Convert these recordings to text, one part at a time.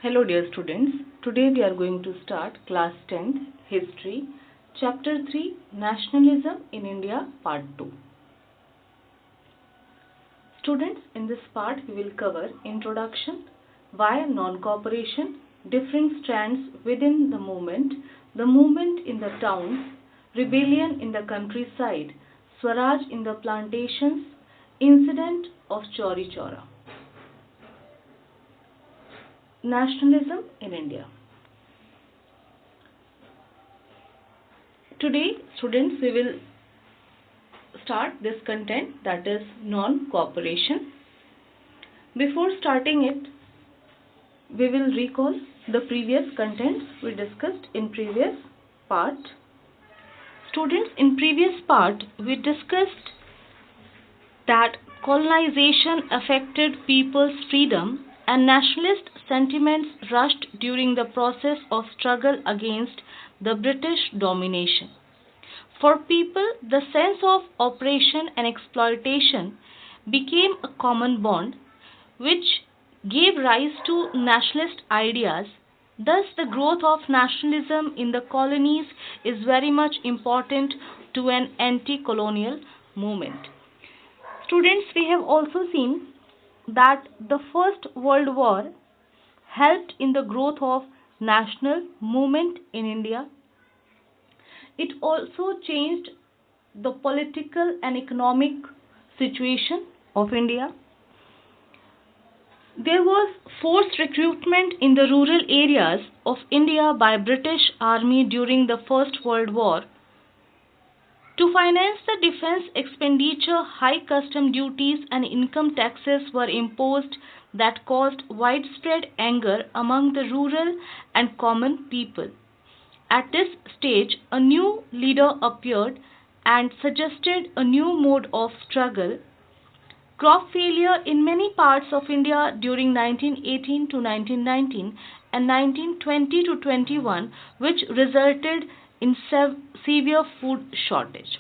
Hello dear students, today we are going to start class 10th History, Chapter 3 Nationalism in India Part 2. Students, in this part we will cover Introduction, why non-cooperation, different strands within the movement in the towns, rebellion in the countryside, Swaraj in the plantations, incident of Chauri Chaura. Nationalism in India. Today, students, we will start this content, that is non-cooperation. Before starting it, we will recall the previous contents we discussed in previous part. Students, in previous part, we discussed that colonization affected people's freedom and nationalist sentiments rushed during the process of struggle against the British domination. For people, the sense of oppression and exploitation became a common bond which gave rise to nationalist ideas. Thus, the growth of nationalism in the colonies is very much important to an anti colonial movement. Students, we have also seen that the First World War helped in the growth of national movement in India. It also changed the political and economic situation of India. There was forced recruitment in the rural areas of India by British Army during the First World War. To finance the defense expenditure, high custom duties and income taxes were imposed that caused widespread anger among the rural and common people. At this stage, a new leader appeared and suggested a new mode of struggle. Crop failure in many parts of India during 1918 to 1919 and 1920 to 21, which resulted in severe food shortage.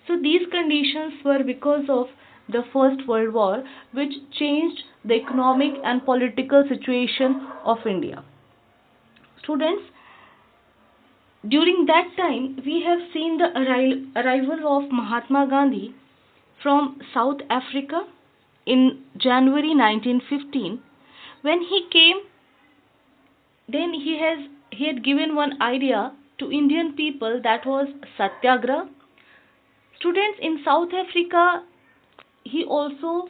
So these conditions were because of the First World War, which changed the economic and political situation of India. Students, during that time, we have seen the arrival of Mahatma Gandhi from South Africa in January 1915. When he came, then he had given one idea to Indian people, that was Satyagraha. Students, in South Africa, he also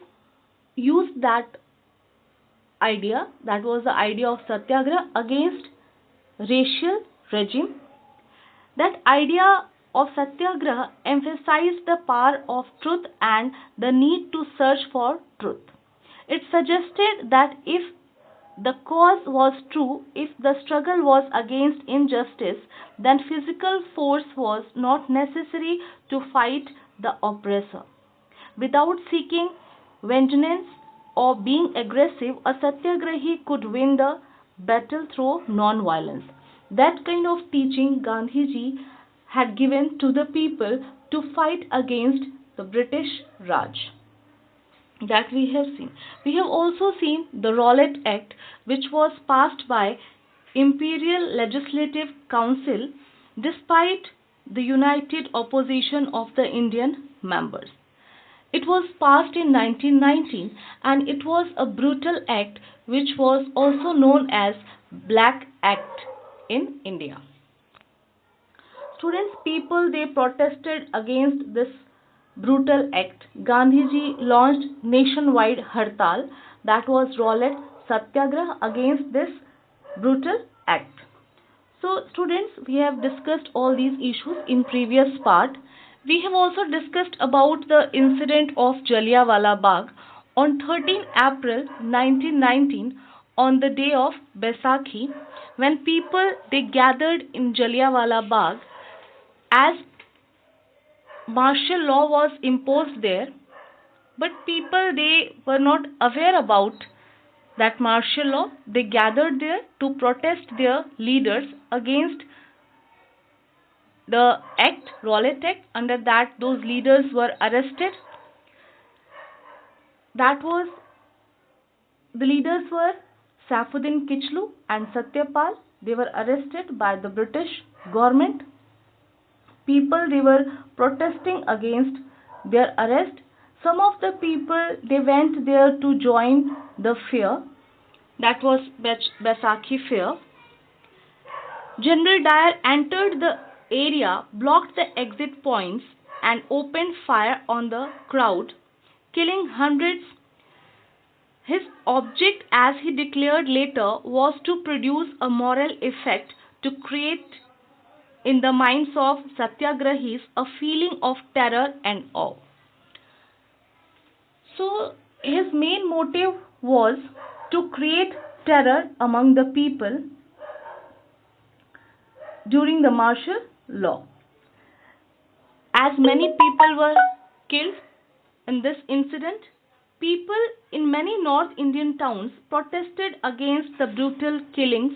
used that idea, that was the idea of Satyagraha against racial regime. That idea of Satyagraha emphasized the power of truth and the need to search for truth. It suggested that if the cause was true, if the struggle was against injustice, then physical force was not necessary to fight the oppressor. Without seeking vengeance or being aggressive, a Satyagrahi could win the battle through non-violence. That kind of teaching Gandhiji had given to the people to fight against the British Raj. That we have seen. We have also seen the Rowlatt Act, which was passed by Imperial Legislative Council despite the united opposition of the Indian members. It was passed in 1919 and it was a brutal act which was also known as Black Act in India. Students, people, they protested against this brutal act. Gandhiji launched nationwide hartal, that was Rowlatt Satyagraha, against this brutal act. So students, we have discussed all these issues in previous part. We have also discussed about the incident of Jallianwala Bagh on 13 April 1919, on the day of Baisakhi, when people they gathered in Jallianwala Bagh. As martial law was imposed there, but people they were not aware about that martial law. They gathered there to protest their leaders against the act, Rowlatt Act. Under that, those leaders were arrested. That was, the leaders were Saifuddin Kichlu and Satyapal, they were arrested by the British government. People, they were protesting against their arrest. Some of the people, they went there to join the fair, that was Baisakhi fair. General Dyer entered the area, blocked the exit points, and opened fire on the crowd, killing hundreds. His object, as he declared later, was to produce a moral effect, to create in the minds of satyagrahis a feeling of terror and awe. So, his main motive was to create terror among the people during the martial law. As many people were killed in this incident, people in many North Indian towns protested against the brutal killings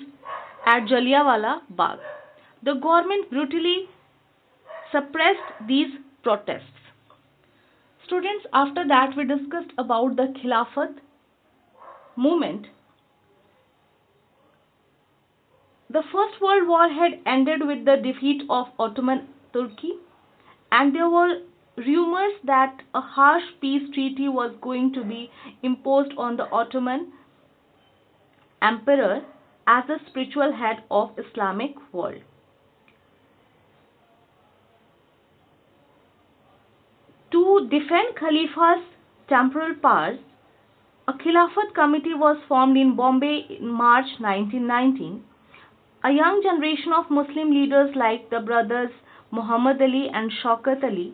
at Jallianwala Bagh. The government brutally suppressed these protests. Students, after that we discussed about the Khilafat movement. The First World War had ended with the defeat of Ottoman Turkey, and there were rumors that a harsh peace treaty was going to be imposed on the Ottoman Emperor as the spiritual head of Islamic world. To defend Khalifa's temporal powers, a Khilafat committee was formed in Bombay in March 1919. A young generation of Muslim leaders like the brothers Muhammad Ali and Shaukat Ali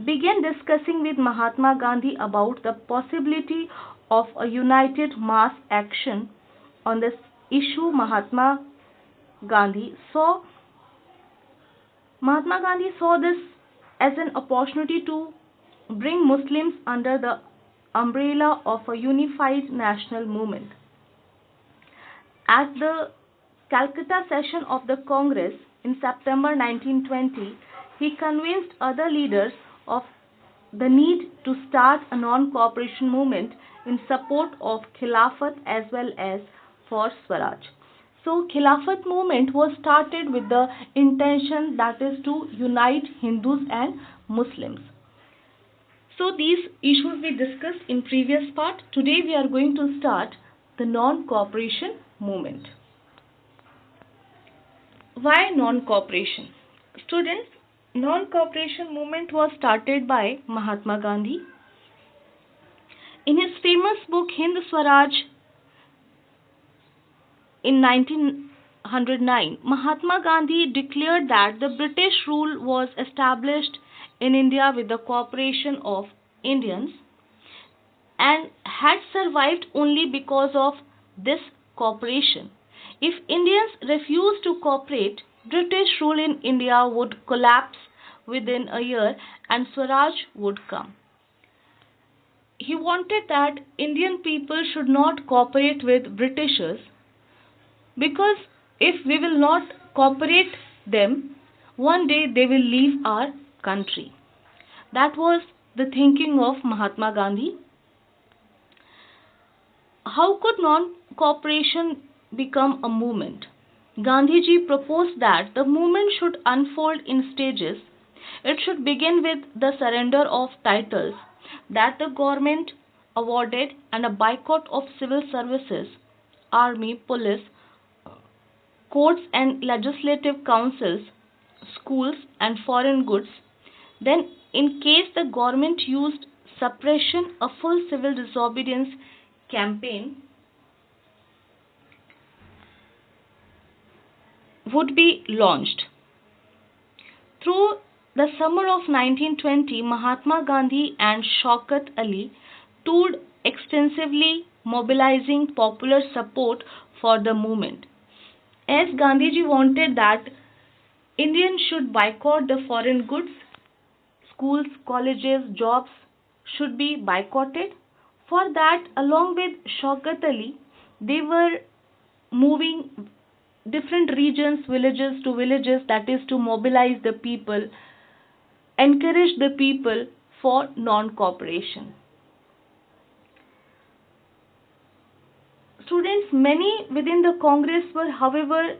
began discussing with Mahatma Gandhi about the possibility of a united mass action on this issue. Mahatma Gandhi saw this as an opportunity to bring Muslims under the umbrella of a unified national movement. At the Calcutta session of the Congress in September 1920, he convinced other leaders of the need to start a non-cooperation movement in support of Khilafat as well as for Swaraj. So, Khilafat movement was started with the intention, that is to unite Hindus and Muslims. So, these issues we discussed in previous part. Today we are going to start the non-cooperation movement. Why non-cooperation? Students, non-cooperation movement was started by Mahatma Gandhi. In his famous book Hind Swaraj in 1909, Mahatma Gandhi declared that the British rule was established in India with the cooperation of Indians and had survived only because of this cooperation. If Indians refused to cooperate, British rule in India would collapse within a year and Swaraj would come. He wanted that Indian people should not cooperate with Britishers, because if we will not cooperate them, one day they will leave our country. That was the thinking of Mahatma Gandhi. How could non-cooperation become a movement? Gandhiji proposed that the movement should unfold in stages. It should begin with the surrender of titles that the government awarded and a boycott of civil services, army, police, courts and legislative councils, schools and foreign goods. Then, in case the government used suppression, a full civil disobedience campaign would be launched. Through the summer of 1920, Mahatma Gandhi and Shaukat Ali toured extensively, mobilizing popular support for the movement. As Gandhiji wanted that Indians should boycott the foreign goods, schools, colleges, jobs should be boycotted. For that, along with Shaukat Ali, they were moving different regions, villages to villages, that is to mobilize the people, encourage the people for non-cooperation. Students, many within the Congress were, however,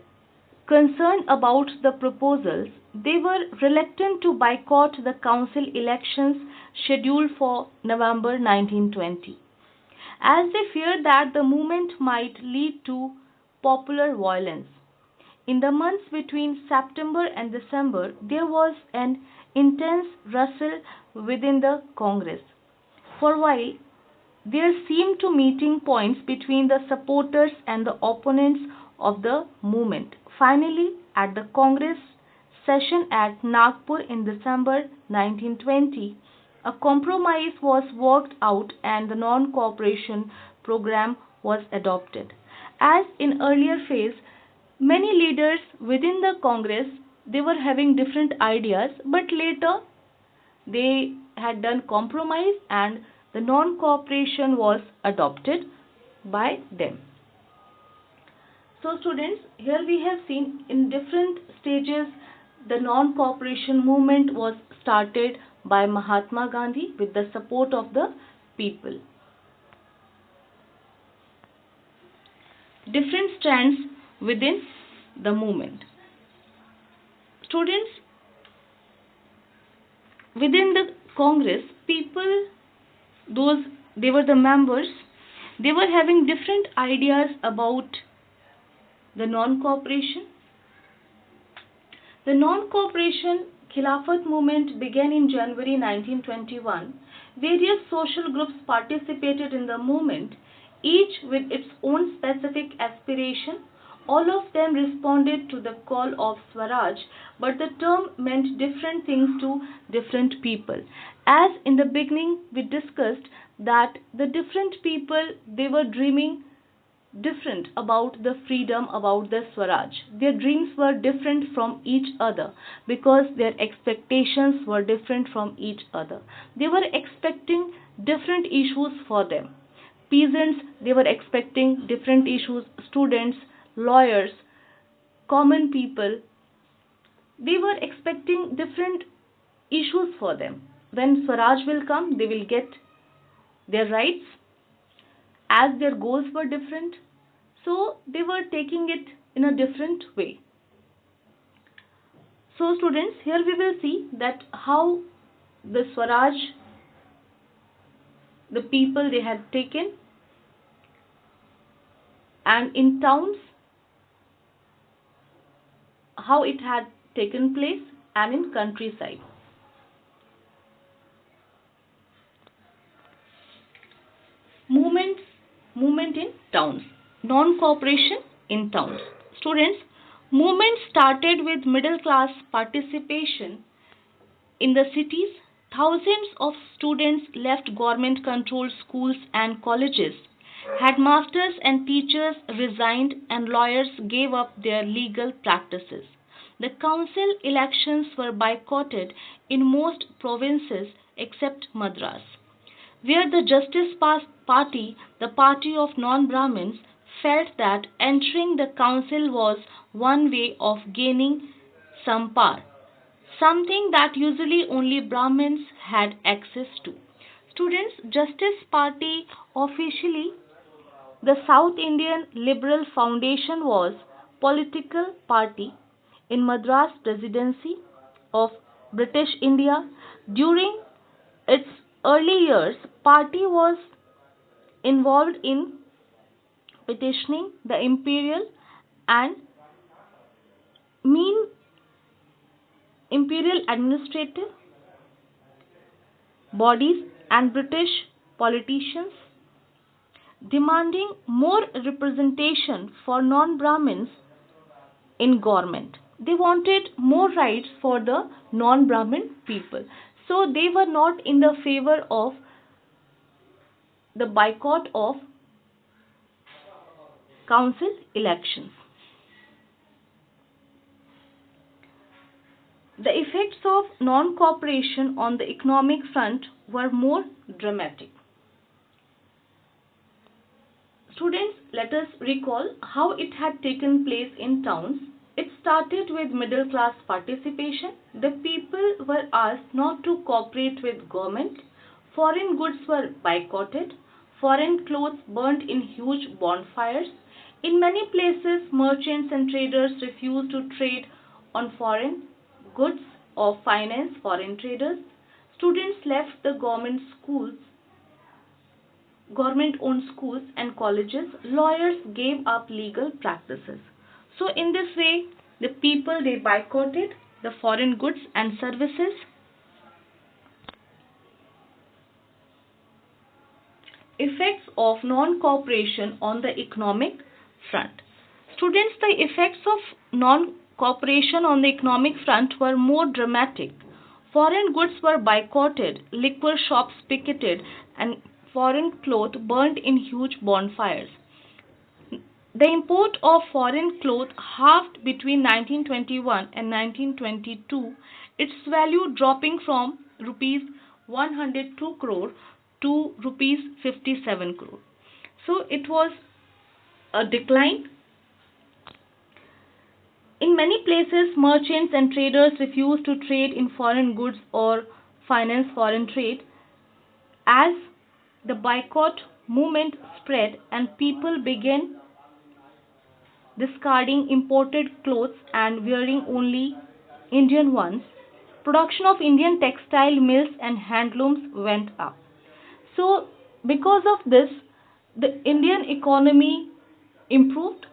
concerned about the proposals. They were reluctant to boycott the council elections scheduled for November 1920, as they feared that the movement might lead to popular violence. In the months between September and December, there was an intense wrestle within the Congress. For a while, there seemed to meeting points between the supporters and the opponents of the movement. Finally, at the Congress session at Nagpur in December 1920, a compromise was worked out and the non-cooperation program was adopted. As in earlier phase, many leaders within the Congress, they were having different ideas, but later they had done compromise and the non-cooperation was adopted by them. So students, here we have seen in different stages the non-cooperation movement was started by Mahatma Gandhi with the support of the people. Different strands within the movement. Students, within the Congress, people, those they were the members, they were having different ideas about the non-cooperation. The non-cooperation Khilafat movement began in January 1921. Various social groups participated in the movement, each with its own specific aspiration. All of them responded to the call of Swaraj, but the term meant different things to different people. As in the beginning we discussed that the different people, they were dreaming different about the freedom, about the Swaraj. Their dreams were different from each other because their expectations were different from each other. They were expecting different issues for them. Peasants, they were expecting different issues. Students, lawyers, common people, they were expecting different issues for them. When Swaraj will come, they will get their rights as their goals were different. So they were taking it in a different way. So students, here we will see that how the Swaraj, the people they had taken, and in towns how it had taken place, and in countryside. Movement in towns. Non-cooperation in towns. Students, movement started with middle class participation in the cities. Thousands of students left government controlled schools and colleges. Headmasters and teachers resigned and lawyers gave up their legal practices. The council elections were boycotted in most provinces except Madras, where the Justice Party, the party of non-Brahmins, felt that entering the council was one way of gaining some power, something that usually only Brahmins had access to. Students, Justice Party officially the South Indian Liberal Foundation was political party in Madras Presidency of British India. During its early years, party was involved in petitioning the imperial and mean imperial administrative bodies and British politicians, demanding more representation for non-Brahmins in government. They wanted more rights for the non-Brahmin people. So they were not in the favor of the boycott of council elections. The effects of non-cooperation on the economic front were more dramatic. Students, let us recall how it had taken place in towns. It started with middle class participation. The people were asked not to cooperate with government. Foreign goods were boycotted. Foreign clothes burnt in huge bonfires. In many places, merchants and traders refused to trade on foreign goods or finance foreign traders. Students left the government owned schools and colleges. Lawyers gave up legal practices. So, in this way, the people they boycotted the foreign goods and services. Effects of non-cooperation on the economic front. Students, the effects of non-cooperation on the economic front were more dramatic. Foreign goods were boycotted, liquor shops picketed, and foreign cloth burnt in huge bonfires. The import of foreign cloth halved between 1921 and 1922, its value dropping from rupees 102 crore to rupees 57 crore. So it was a decline. In many places, merchants and traders refused to trade in foreign goods or finance foreign trade. As the boycott movement spread and people began discarding imported clothes and wearing only Indian ones, production of Indian textile mills and handlooms went up. So, because of this, the Indian economy improved.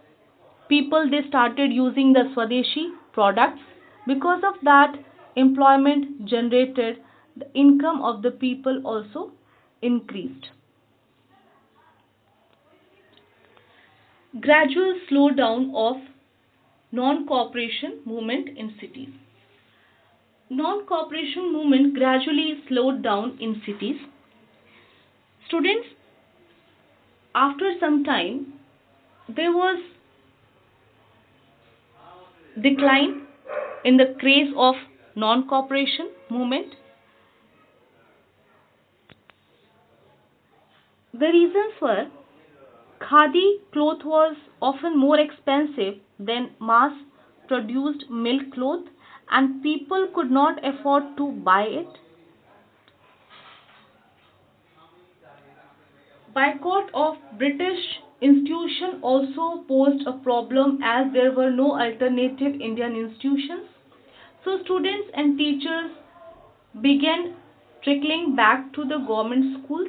People they started using the Swadeshi products. Because of that, employment generated, the income of the people also increased. Gradual slowdown of non-cooperation movement in cities. Non-cooperation movement gradually slowed down in cities. Students, after some time, there was decline in the craze of non-cooperation movement. The reasons were khadi cloth was often more expensive than mass produced milk cloth and people could not afford to buy it. Boycott of British institution also posed a problem as there were no alternative Indian institutions. So students and teachers began trickling back to the government schools.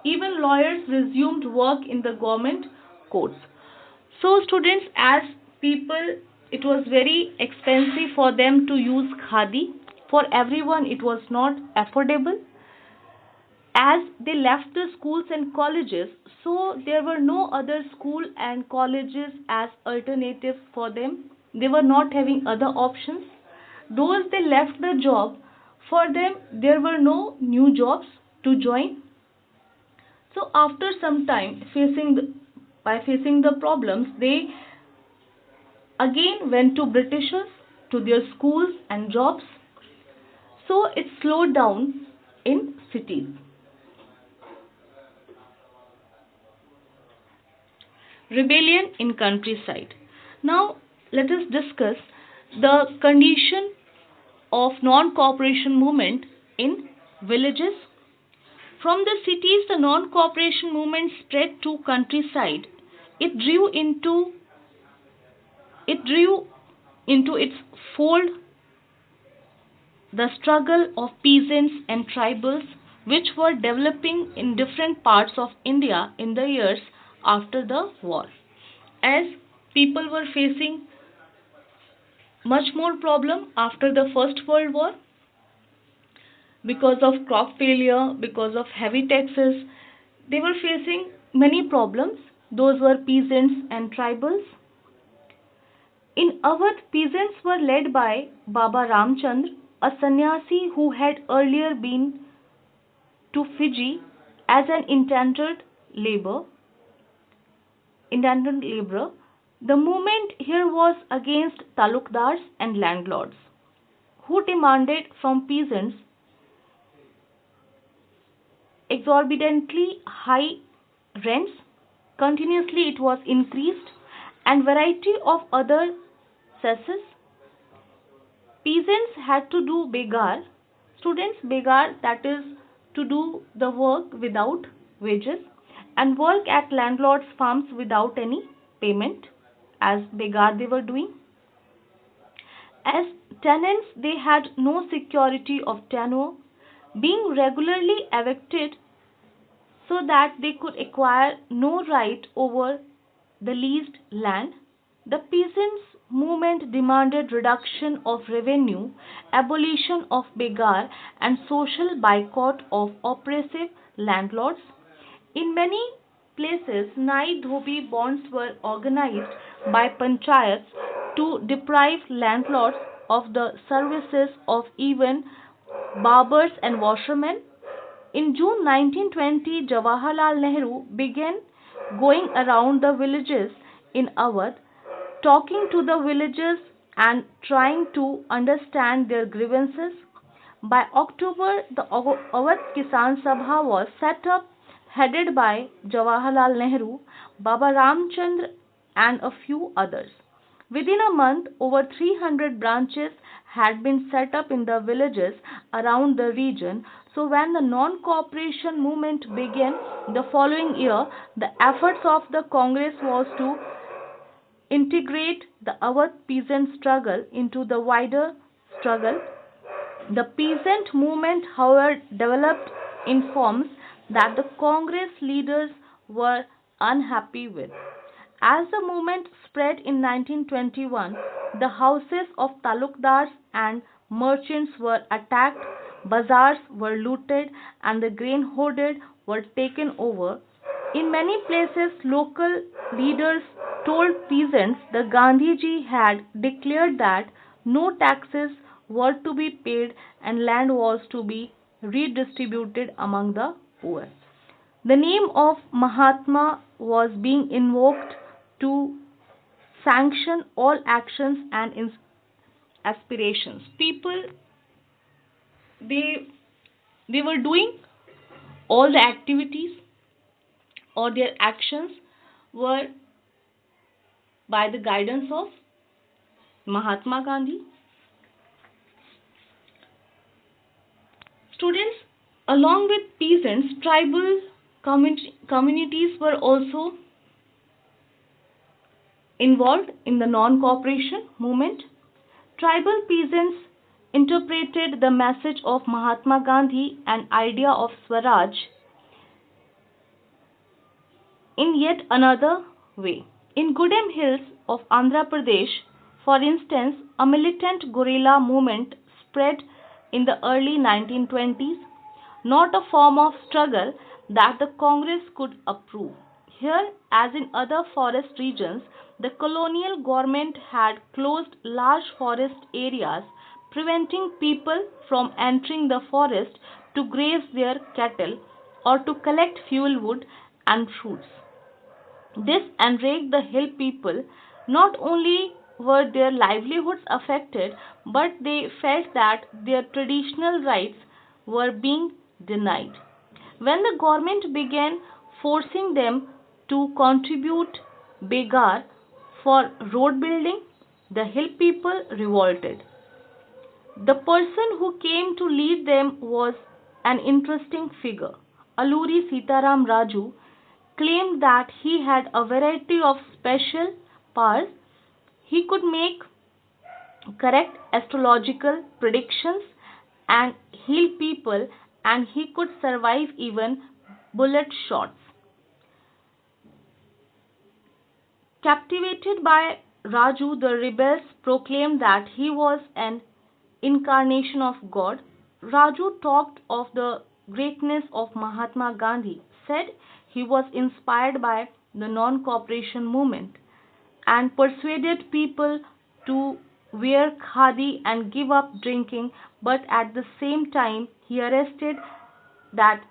Even lawyers resumed work in the government courts. So students, as people, it was very expensive for them to use khadi. For everyone, it was not affordable. As they left the schools and colleges, so there were no other school and colleges as alternatives for them. They were not having other options. Those they left the job, for them there were no new jobs to join. So after some time, by facing the problems, they again went to Britishers, to their schools and jobs. So it slowed down in cities. Rebellion in countryside. Now let us discuss the condition of non-cooperation movement in villages. From the cities, the non-cooperation movement spread to countryside. It drew into its fold the struggle of peasants and tribals which were developing in different parts of India in the years after the war. As people were facing much more problem after the First World War because of crop failure, because of heavy taxes, they were facing many problems. Those were peasants and tribals. In Awadh, peasants were led by Baba Ramchandra, a sannyasi who had earlier been to Fiji as an indentured laborer. The movement here was against talukdars and landlords who demanded from peasants exorbitantly high rents. Continuously it was increased and variety of other cesses. Peasants had to do begar, students begar, that is to do the work without wages, and work at landlords' farms without any payment, as begar they were doing. As tenants, they had no security of tenure, being regularly evicted so that they could acquire no right over the leased land. The peasants' movement demanded reduction of revenue, abolition of begar, and social boycott of oppressive landlords. In many places, Nai Dhobi bonds were organized by panchayats to deprive landlords of the services of even barbers and washermen. In June 1920, Jawaharlal Nehru began going around the villages in Awadh, talking to the villagers and trying to understand their grievances. By October, the Awadh Kisan Sabha was set up, headed by Jawaharlal Nehru, Baba Ramchandra, and a few others. Within a month, over 300 branches had been set up in the villages around the region. So, when the non cooperation movement began the following year, the efforts of the Congress was to integrate the Awadh peasant struggle into the wider struggle. The peasant movement, however, developed in forms that the Congress leaders were unhappy with. As the movement spread in 1921, the houses of talukdars and merchants were attacked, bazaars were looted, and the grain hoarded were taken over. In many places, local leaders told peasants that Gandhiji had declared that no taxes were to be paid and land was to be redistributed among the poor. The name of Mahatma was being invoked to sanction all actions and aspirations. People, they they were doing all the activities, or their actions were by the guidance of Mahatma Gandhi. Students, along with peasants, tribal communities were also involved in the non cooperation movement. Tribal peasants interpreted the message of Mahatma Gandhi and idea of Swaraj in yet another way. In Gudem Hills of Andhra Pradesh, for instance, a militant guerrilla movement spread in the early 1920s, not a form of struggle that the Congress could approve. Here, as in other forest regions, the colonial government had closed large forest areas, preventing people from entering the forest to graze their cattle or to collect fuel wood and fruits. This enraged the hill people. Not only were their livelihoods affected, but they felt that their traditional rights were being denied. When the government began forcing them to contribute begar for road building, the hill people revolted. The person who came to lead them was an interesting figure. Alluri Sitaram Raju claimed that he had a variety of special powers. He could make correct astrological predictions and heal people, and he could survive even bullet shots. Captivated by Raju, the rebels proclaimed that he was an incarnation of God. Raju talked of the greatness of Mahatma Gandhi, said he was inspired by the non cooperation movement, and persuaded people to wear khadi and give up drinking, but at the same time, he arrested that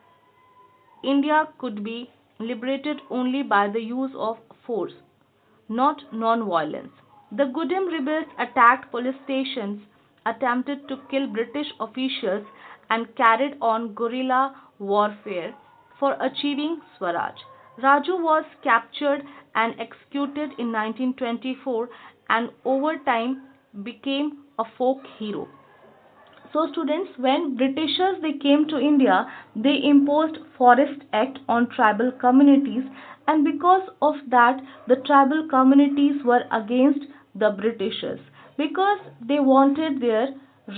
India could be liberated only by the use of force, not non-violence. The Gudem rebels attacked police stations, attempted to kill British officials, and carried on guerrilla warfare for achieving Swaraj. Raju was captured and executed in 1924 and over time became a folk hero. So students, when Britishers they came to India, they imposed Forest Act on tribal communities, and because of that the tribal communities were against the Britishers because they wanted their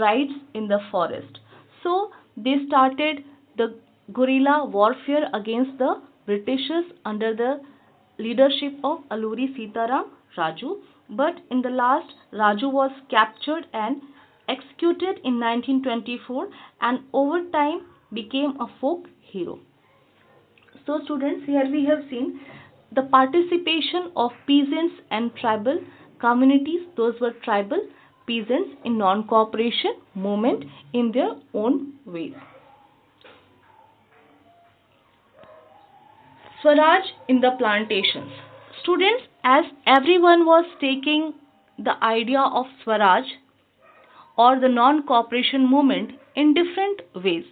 rights in the forest. So they started the guerrilla warfare against the Britishers under the leadership of Alluri Sitaram Raju, but in the last Raju was captured and executed in 1924 and over time became a folk hero. So students, here we have seen the participation of peasants and tribal communities, those were tribal peasants in non-cooperation movement in their own ways. Swaraj in the plantations. Students, as everyone was taking the idea of Swaraj or the non-cooperation movement in different ways,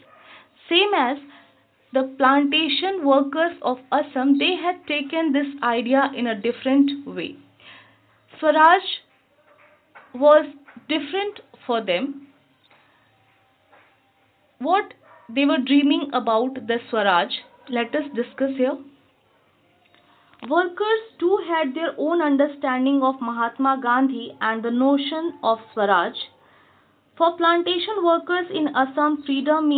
same as the plantation workers of Assam, they had taken this idea in a different way. Swaraj was different for them. What they were dreaming about the Swaraj, let us discuss here. Workers too had their own understanding of Mahatma Gandhi and the notion of Swaraj. For plantation workers in Assam, freedom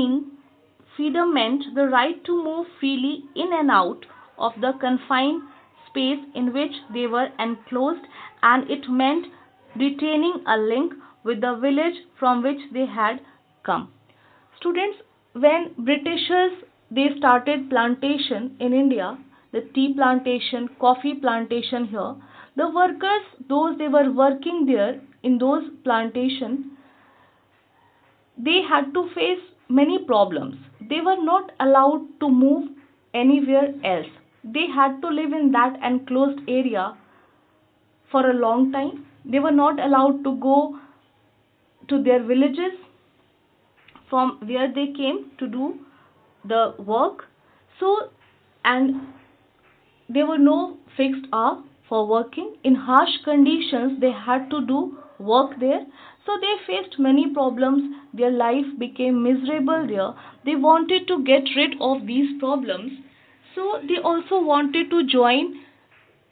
meant the right to move freely in and out of the confined space in which they were enclosed, and it meant retaining a link with the village from which they had come. Students, when Britishers they started plantation in India, the tea plantation, coffee plantation here, the workers, those they were working there in those plantation, they had to face many problems. They were not allowed to move anywhere else. They had to live in that enclosed area for a long time. They were not allowed to go to their villages from where they came to do the work. So, and there were no fixed hour for working. In harsh conditions, they had to do work there. So they faced many problems. Their life became miserable there. They wanted to get rid of these problems. So they also wanted to join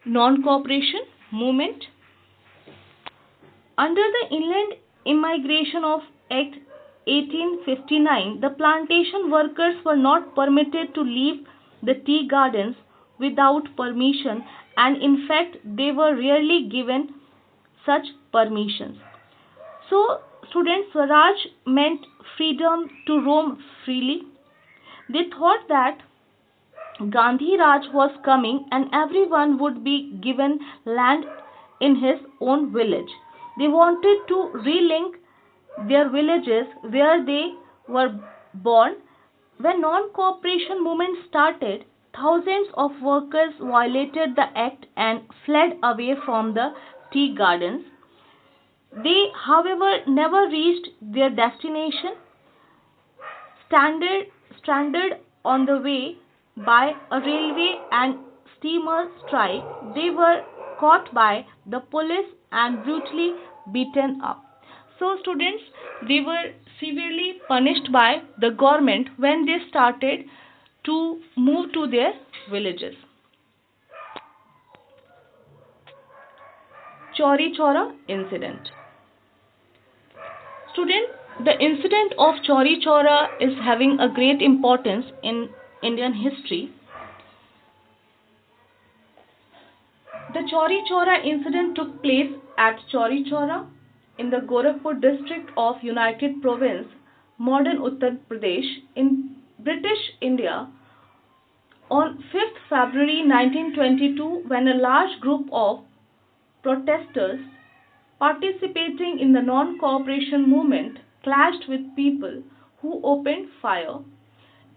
non-cooperation movement. Under the Inland Immigration of Act 1859, the plantation workers were not permitted to leave the tea gardens without permission, and in fact they were rarely given such permissions. So students, Swaraj meant freedom to roam freely. They thought that Gandhi Raj was coming and everyone would be given land in his own village. They wanted to relink their villages where they were born. When non-cooperation movement started, thousands of workers violated the act and fled away from the tea gardens. They, however, never reached their destination. Stranded on the way by a railway and steamer strike, they were caught by the police and brutally beaten up. So, students, they were severely punished by the government when they started to move to their villages. Chauri Chaura incident. Student, the incident of Chauri Chaura is having a great importance in Indian history. The Chauri Chaura incident took place at Chauri Chaura in the Gorakhpur district of United Province, modern Uttar Pradesh, in British India on 5th February 1922, when a large group of protesters participating in the non-cooperation movement clashed with people who opened fire.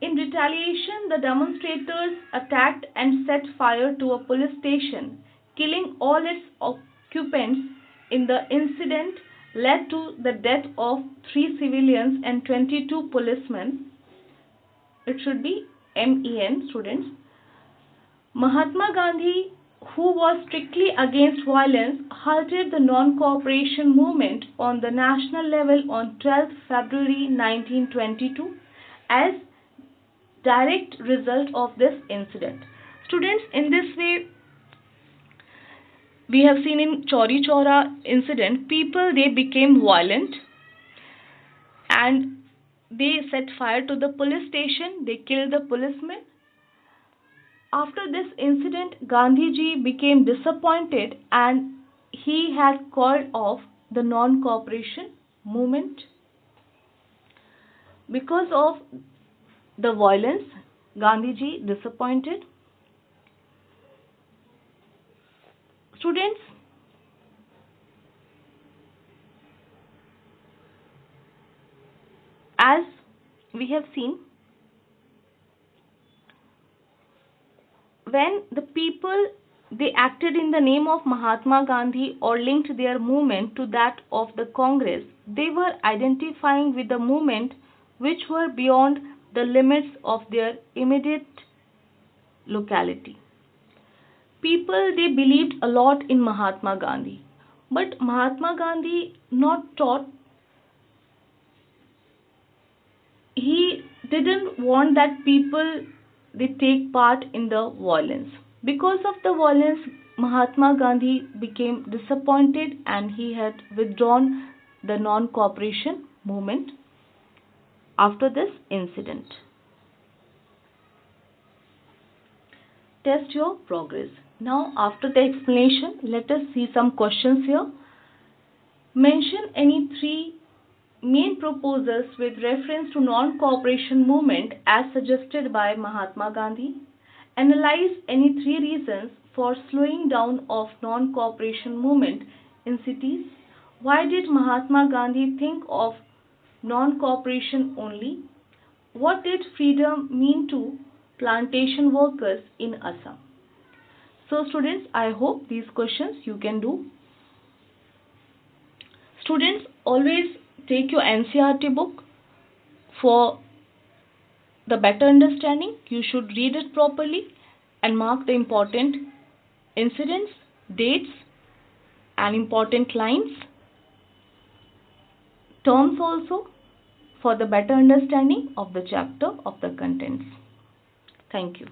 In retaliation, the demonstrators attacked and set fire to a police station, killing all its occupants. In the incident led to the death of 3 civilians and 22 policemen. It should be MEN, students. Mahatma Gandhi, who was strictly against violence, halted the non-cooperation movement on the national level on 12th February 1922 as direct result of this incident. Students, in this way, we have seen in Chauri Chaura incident, people they became violent and they set fire to the police station, they killed the policeman. After this incident, Gandhiji became disappointed and he had called off the non-cooperation movement. Because of the violence, Gandhiji disappointed. Students, as we have seen, when the people they acted in the name of Mahatma Gandhi or linked their movement to that of the Congress, they were identifying with the movement which were beyond the limits of their immediate locality. People they believed a lot in Mahatma Gandhi, but Mahatma Gandhi not taught, he didn't want that people they take part in the violence. Because of the violence, Mahatma Gandhi became disappointed and he had withdrawn the non-cooperation movement after this incident. Test your progress. Now, after the explanation, let us see some questions here. Mention any three main proposals with reference to non-cooperation movement as suggested by Mahatma Gandhi. Analyze any three reasons for slowing down of non-cooperation movement in cities. Why did Mahatma Gandhi think of non-cooperation only? What did freedom mean to plantation workers in Assam? So students, I hope these questions you can do. Students, always take your NCERT book for the better understanding. You should read it properly and mark the important incidents, dates and important lines, terms also for the better understanding of the chapter of the contents. Thank you.